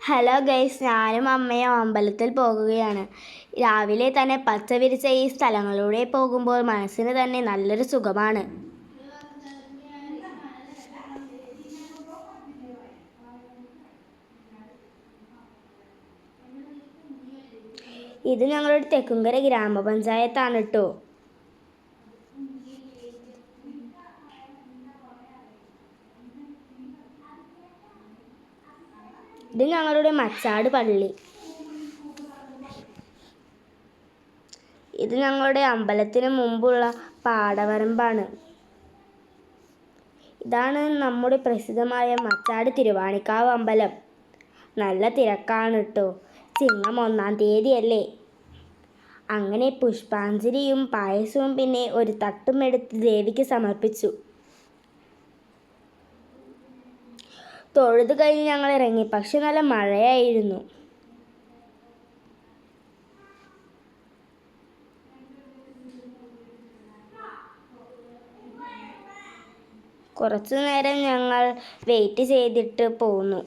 Hello guys, ഞാനും അമ്മയും അമ്പലത്തിൽ പോകുകയാണ്. രാവിലെ തന്നെ പച്ച വിരിച്ച ഈ സ്ഥലങ്ങളിലൂടെ പോകുമ്പോൾ മനസ്സിന് തന്നെ നല്ലൊരു സുഖമാണ്. ഇത് ഞങ്ങളുടെ തെക്കുംകര ഗ്രാമപഞ്ചായത്താണ് കേട്ടോ. ഇത് ഞങ്ങളുടെ മച്ചാട് പള്ളി. ഇത് ഞങ്ങളുടെ അമ്പലത്തിന് മുമ്പുള്ള പാടവരമ്പാണ്. ഇതാണ് നമ്മുടെ പ്രസിദ്ധമായ മച്ചാട് തിരുവാണിക്കാവ് അമ്പലം. നല്ല തിരക്കാണ് കേട്ടോ. ചിങ്ങം 1-ാം തീയതിയല്ലേ. അങ്ങനെ പുഷ്പാഞ്ജലിയും പായസവും പിന്നെ ഒരു തട്ടും എടുത്ത് ദേവിക്ക് സമർപ്പിച്ചു. തൊഴുത് കഴിഞ്ഞ് ഞങ്ങൾ ഇറങ്ങി. പക്ഷെ നല്ല മഴയായിരുന്നു. കുറച്ചു നേരം ഞങ്ങൾ വെയിറ്റ് ചെയ്തിട്ട് പോന്നു.